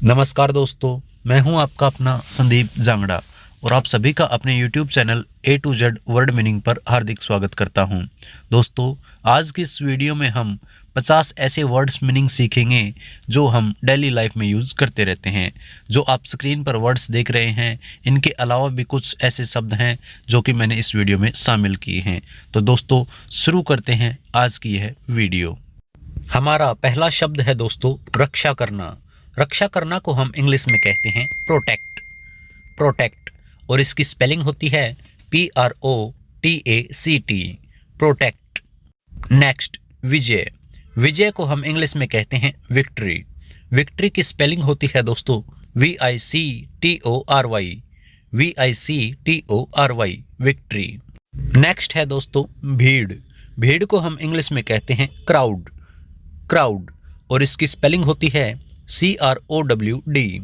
नमस्कार दोस्तों, मैं हूं आपका अपना संदीप जांगड़ा और आप सभी का अपने YouTube channel A to Z word meaning पर हार्दिक स्वागत करता हूं। दोस्तों, आज की इस वीडियो में हम 50 ऐसे वर्ड्स मीनिंग सीखेंगे जो हम डेली लाइफ में यूज़ करते रहते हैं। जो आप स्क्रीन पर वर्ड्स देख रहे हैं, इनके अलावा भी कुछ ऐसे शब्द हैं जो कि मैंने इस वीडियो में शामिल किए हैं। तो दोस्तों, शुरू करते हैं आज की यह वीडियो। हमारा पहला शब्द है दोस्तों, रक्षा करना। रक्षा करना को हम इंग्लिश में कहते हैं प्रोटेक्ट। प्रोटेक्ट और इसकी स्पेलिंग होती है PROTACT, प्रोटेक्ट। नेक्स्ट, विजय। विजय को हम इंग्लिश में कहते हैं विक्ट्री। विक्ट्री की स्पेलिंग होती है दोस्तों VICTORY, VICTORY, विक्ट्री। नेक्स्ट है दोस्तों भीड़। भीड़ को हम इंग्लिश में कहते हैं क्राउड। क्राउड और इसकी स्पेलिंग होती है CROWD,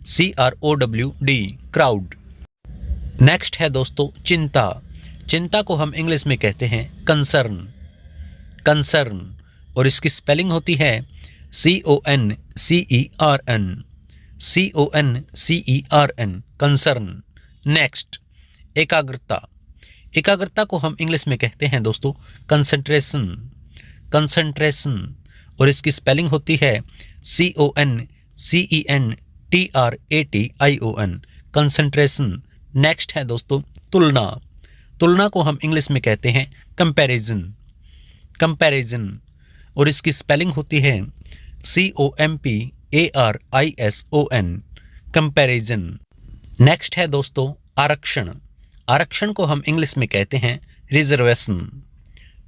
CROWD, क्राउड। नेक्स्ट है दोस्तों चिंता। चिंता को हम इंग्लिश में कहते हैं कंसर्न। कंसर्न और इसकी स्पेलिंग होती है CONCERN, CONCERN, कंसर्न। नेक्स्ट, एकाग्रता। एकाग्रता को हम इंग्लिश में कहते हैं दोस्तों कंसंट्रेशन। कंसंट्रेशन और इसकी स्पेलिंग होती है CONCENTRATION, कंसंट्रेशन। नेक्स्ट है दोस्तों तुलना। तुलना को हम इंग्लिश में कहते हैं कंपैरिजन। कंपैरिजन और इसकी स्पेलिंग होती है COMPARISON, कंपैरिजन। नेक्स्ट है दोस्तों आरक्षण। आरक्षण को हम इंग्लिश में कहते हैं रिजर्वेशन।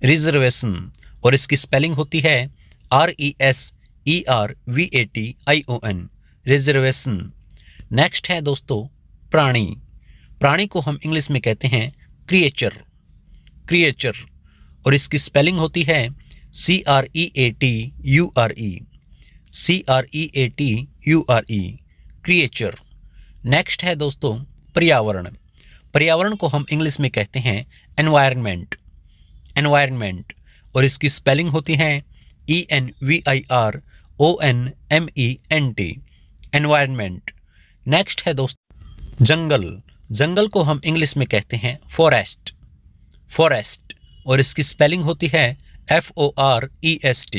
रिजर्वेशन और इसकी स्पेलिंग होती है RESERVATION, रिजर्वेशन। नेक्स्ट है दोस्तों प्राणी। प्राणी को हम इंग्लिश में कहते हैं क्रिएचर। क्रिएचर और इसकी स्पेलिंग होती है CREATURE, क्रिएचर। नेक्स्ट है दोस्तों पर्यावरण। पर्यावरण को हम इंग्लिश में कहते हैं एनवायरनमेंट। एनवायरनमेंट और इसकी स्पेलिंग होती है ENVIRONMENT, एनवायरनमेंट। नेक्स्ट है दोस्तों जंगल। जंगल को हम इंग्लिश में कहते हैं फॉरेस्ट। फॉरेस्ट और इसकी स्पेलिंग होती है FOREST,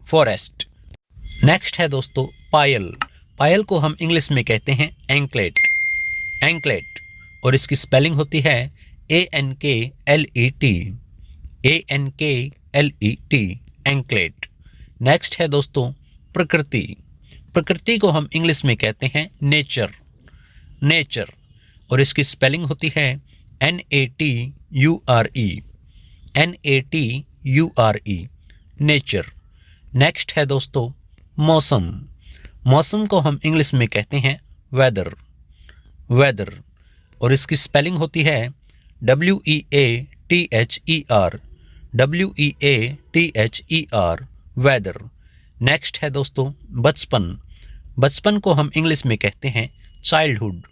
फॉरेस्ट। नेक्स्ट है दोस्तों पायल। पायल को हम इंग्लिश में कहते हैं एंकलेट। एंकलेट और इसकी स्पेलिंग होती है ANKLET, एंकलेट। नेक्स्ट है दोस्तों प्रकृति। प्रकृति को हम इंग्लिश में कहते हैं नेचर। नेचर और इसकी स्पेलिंग होती है NATURE, नेचर। नेक्स्ट है दोस्तों मौसम। मौसम को हम इंग्लिश में कहते हैं वेदर। वेदर और इसकी स्पेलिंग होती है WEATHER, वेदर। नेक्स्ट है दोस्तों बचपन। बचपन को हम इंग्लिश में कहते हैं चाइल्डहुड।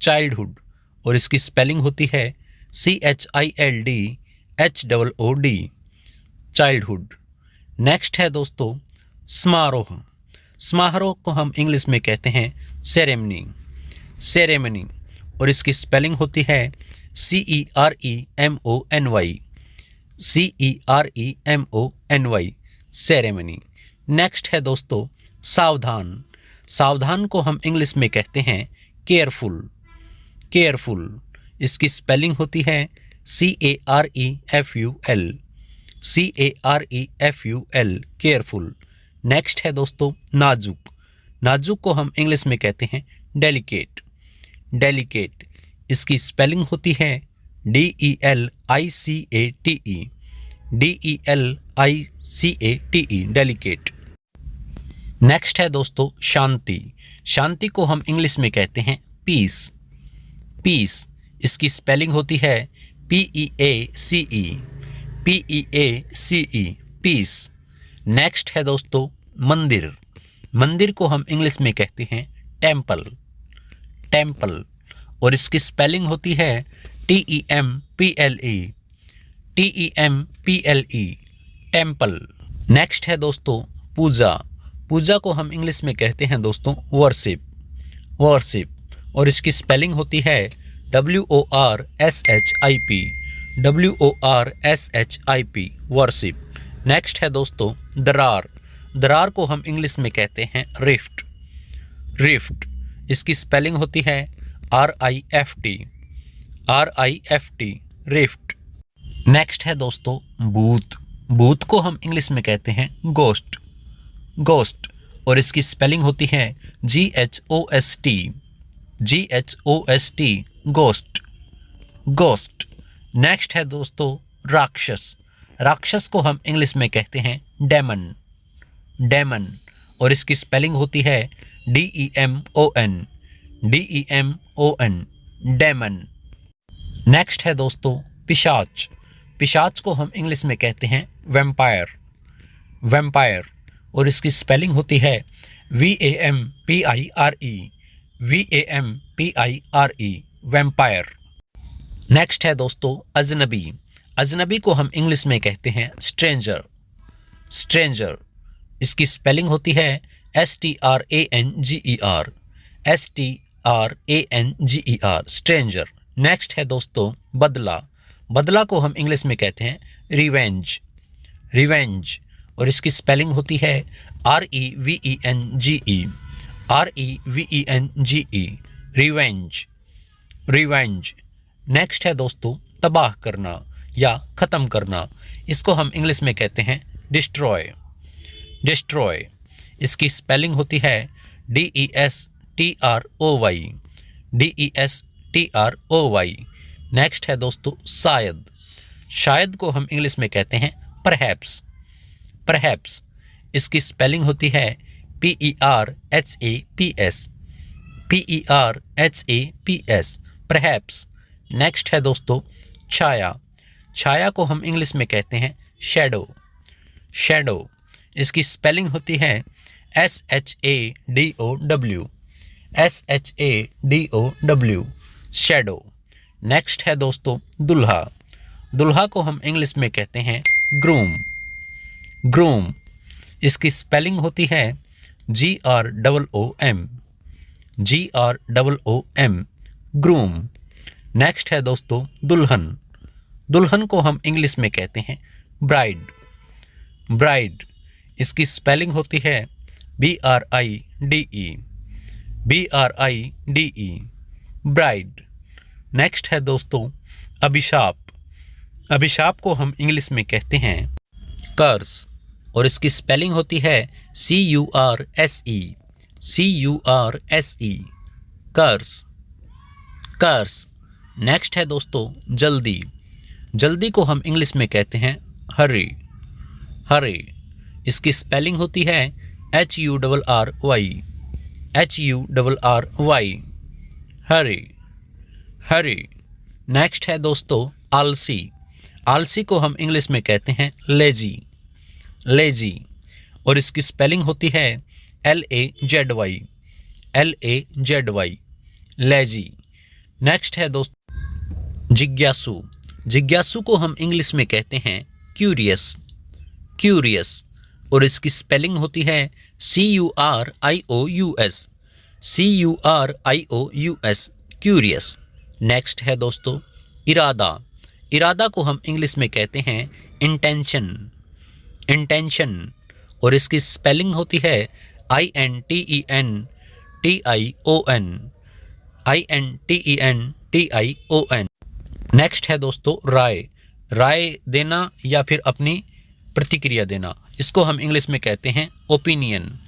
चाइल्डहुड और इसकी स्पेलिंग होती है CHILDHOOD, चाइल्डहुड। नेक्स्ट है दोस्तों समारोह। समारोह को हम इंग्लिश में कहते हैं सेरेमनी। सेरेमनी और इसकी स्पेलिंग होती है CEREMONY, सेरेमनी। नेक्स्ट है दोस्तों सावधान। सावधान को हम इंग्लिश में कहते हैं केयरफुल। केयरफुल इसकी स्पेलिंग होती है CAREFUL, केयरफुल। नेक्स्ट है दोस्तों नाजुक। नाजुक को हम इंग्लिश में कहते हैं डेलिकेट। डेलिकेट इसकी स्पेलिंग होती है DELICATE, डेलिकेट। नेक्स्ट है दोस्तों शांति। शांति को हम इंग्लिश में कहते हैं पीस। पीस इसकी स्पेलिंग होती है PEACE, पीस। नेक्स्ट है दोस्तों मंदिर। मंदिर को हम इंग्लिश में कहते हैं टेम्पल। टेम्पल और इसकी स्पेलिंग होती है TEMPLE, टेम्पल। नेक्स्ट है दोस्तों पूजा। पूजा को हम इंग्लिश में कहते हैं दोस्तों वर्शिप, वर्शिप, और इसकी स्पेलिंग होती है WORSHIP, WORSHIP, वर्शिप। नेक्स्ट है दोस्तों दरार, दरार को हम इंग्लिश में कहते हैं रिफ्ट, रिफ्ट, इसकी स्पेलिंग होती है RIFT, RIFT, रिफ्ट। नेक्स्ट है दोस्तों भूत, भूत को हम इंग्लिश में कहते हैं गोस्ट, गोस्ट, और इसकी स्पेलिंग होती है GHOST, GHOST, ghost, ghost. Next है दोस्तों राक्षस, राक्षस को हम इंग्लिश में कहते हैं डेमन, डेमन, और इसकी स्पेलिंग होती है DEMON, DEMON, डेमन। नेक्स्ट है दोस्तों पिशाच, पिशाच को हम इंग्लिश में कहते हैं वैम्पायर, वैम्पायर, और इसकी स्पेलिंग होती है VAMPIRE, VAMPIRE, वैम्पायर। नेक्स्ट है दोस्तों अजनबी, अजनबी को हम इंग्लिश में कहते हैं स्ट्रेंजर, स्ट्रेंजर, इसकी स्पेलिंग होती है STRANGER, STRANGER, स्ट्रेंजर। नेक्स्ट है दोस्तों बदला, बदला को हम इंग्लिश में कहते हैं रिवेंज, रिवेंज, और इसकी स्पेलिंग होती है REVENGE, REVENGE, revenge, revenge. Next है दोस्तों तबाह करना या ख़त्म करना, इसको हम इंग्लिश में कहते हैं डिस्ट्रॉय, डिस्ट्रॉय, इसकी स्पेलिंग होती है DESTROY, DESTROY। नेक्स्ट है दोस्तों शायद, शायद को हम इंग्लिश में कहते हैं परहैप्स, परहैप्स, इसकी स्पेलिंग होती है PERHAPS, PERHAPS, परहैप्स। नेक्स्ट है दोस्तों छाया, छाया को हम इंग्लिश में कहते हैं शैडो, शैडो, इसकी स्पेलिंग होती है SHADOW, SHADOW, शैडो। नेक्स्ट है दोस्तों दुल्हा, दुल्हा को हम इंग्लिश में कहते हैं ग्रूम, ग्रूम, इसकी स्पेलिंग होती है GROOM, GROOM, ग्रूम। नेक्स्ट है दोस्तों दुल्हन, दुल्हन को हम इंग्लिश में कहते हैं ब्राइड, ब्राइड, इसकी स्पेलिंग होती है BRIDE, BRIDE, ब्राइड। नेक्स्ट है दोस्तों अभिशाप, अभिशाप को हम इंग्लिश में कहते हैं कर्स, और इसकी स्पेलिंग होती है CURSE, CURSE, कर्स, कर्स। नेक्स्ट है दोस्तों जल्दी, जल्दी को हम इंग्लिश में कहते हैं हरी, हरी, इसकी स्पेलिंग होती है HURRY, HURRY, हरी, हरी। नेक्स्ट है दोस्तों आलसी, आलसी को हम इंग्लिश में कहते हैं लेजी, लेजी, और इसकी स्पेलिंग होती है LAZY, LAZY, लेजी। नेक्स्ट है दोस्तों जिज्ञासु, जिज्ञासु को हम इंग्लिश में कहते हैं क्यूरियस, क्यूरियस, और इसकी स्पेलिंग होती है CURIOUS, CURIOUS, क्यूरियस। नेक्स्ट है दोस्तों इरादा, इरादा को हम इंग्लिश में कहते हैं इंटेंशन, इंटेंशन, और इसकी स्पेलिंग होती है INTENTION, INTENTION। नेक्स्ट है दोस्तों राय, राय देना या फिर अपनी प्रतिक्रिया देना, इसको हम इंग्लिश में कहते हैं ओपिनियन,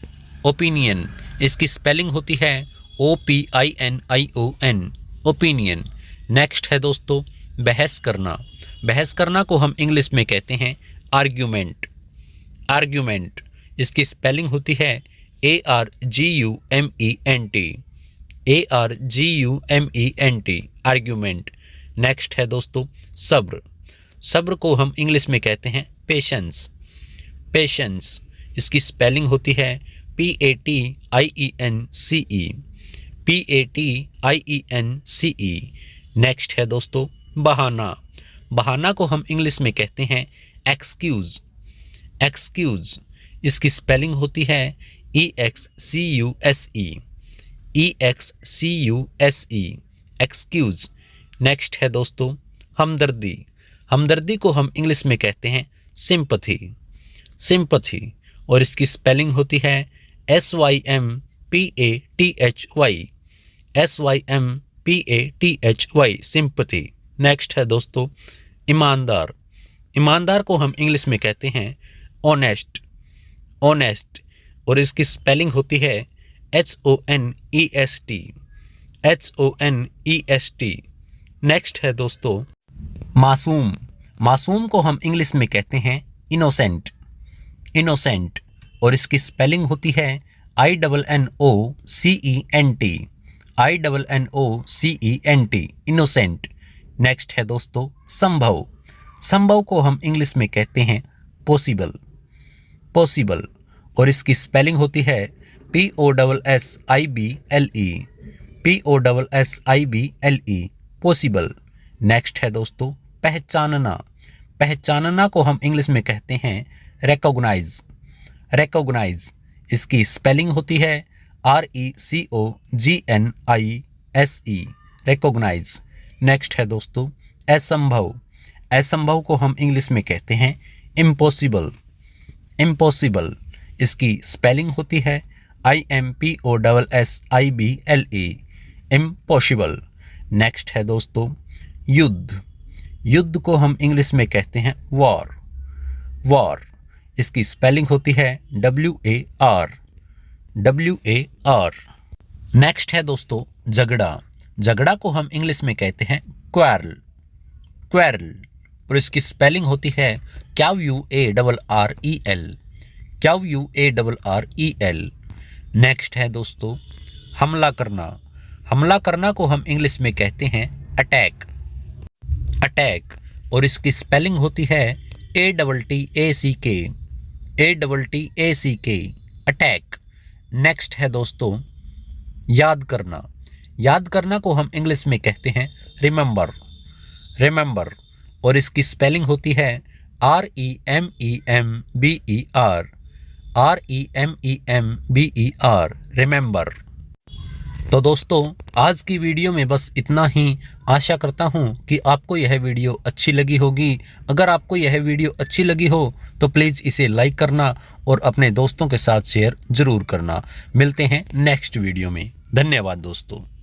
ओपिनियन, इसकी स्पेलिंग होती है OPINION, ओपिनियन। नेक्स्ट है दोस्तों बहस करना, बहस करना को हम इंग्लिश में कहते हैं आर्ग्यूमेंट, आर्ग्यूमेंट, इसकी स्पेलिंग होती है ARGUMENT, ARGUMENT, आर्ग्यूमेंट। नेक्स्ट है दोस्तों सब्र, सब्र को हम इंग्लिश में कहते हैं पेशेंस, पेशेंस, इसकी स्पेलिंग होती है PATIENCE, PATIENCE। नेक्स्ट है दोस्तों बहाना, बहाना को हम इंग्लिश में कहते हैं एक्सक्यूज़, एक्सक्यूज़, इसकी स्पेलिंग होती है EXCUSE, EXCUSE, एक्सक्यूज। नेक्स्ट है दोस्तों हमदर्दी। हमदर्दी को हम इंग्लिश में कहते हैं सिंपथी, सिंपथी, और इसकी स्पेलिंग होती है SYMPATHY, SYMPATHY, सिंपथी। नेक्स्ट है दोस्तों ईमानदार। ईमानदार को हम इंग्लिश में कहते हैं ऑनेस्ट, ऑनेस्ट, और इसकी स्पेलिंग होती है HONEST, HONEST। नेक्स्ट है दोस्तों मासूम। मासूम को हम इंग्लिश में कहते हैं इनोसेंट, इनोसेंट, और इसकी स्पेलिंग होती है INNOCENT, INNOCENT, इनोसेंट। नेक्स्ट है दोस्तों संभव। संभव को हम इंग्लिश में कहते हैं पॉसिबल, पॉसिबल, और इसकी स्पेलिंग होती है POSSIBLE, POSSIBLE, पॉसिबल। नेक्स्ट है दोस्तों पहचानना। पहचानना को हम इंग्लिश में कहते हैं रिकॉग्नाइज, रिकॉग्नाइज, इसकी स्पेलिंग होती है RECOGNISE, रिकॉग्नाइज। नेक्स्ट है दोस्तों असंभव। असंभव को हम इंग्लिश में कहते हैं इम्पॉसिबल, इम्पॉसिबल, इसकी स्पेलिंग होती है IMPOSSIBLE, इम्पॉसिबल। नेक्स्ट है दोस्तों युद्ध। युद्ध को हम इंग्लिश में कहते हैं वॉर, वॉर, इसकी स्पेलिंग होती है WAR, WAR। नेक्स्ट है दोस्तों झगड़ा। झगड़ा को हम इंग्लिश में कहते हैं क्वारल, क्वारल, और इसकी स्पेलिंग होती है QUARREL, QUARREL। नेक्स्ट है दोस्तों हमला करना। हमला करना को हम इंग्लिश में कहते हैं अटैक, अटैक, और इसकी स्पेलिंग होती है ATTACK, ATTACK, अटैक। नेक्स्ट है दोस्तों याद करना। याद करना को हम इंग्लिश में कहते हैं रिमेंबर, रिमेंबर, और इसकी स्पेलिंग होती है REMEMBER, REMEMBER, रिमेंबर। तो दोस्तों आज की वीडियो में बस इतना ही। आशा करता हूँ कि आपको यह वीडियो अच्छी लगी होगी। अगर आपको यह वीडियो अच्छी लगी हो तो प्लीज़ इसे लाइक करना और अपने दोस्तों के साथ शेयर ज़रूर करना। मिलते हैं नेक्स्ट वीडियो में। धन्यवाद दोस्तों।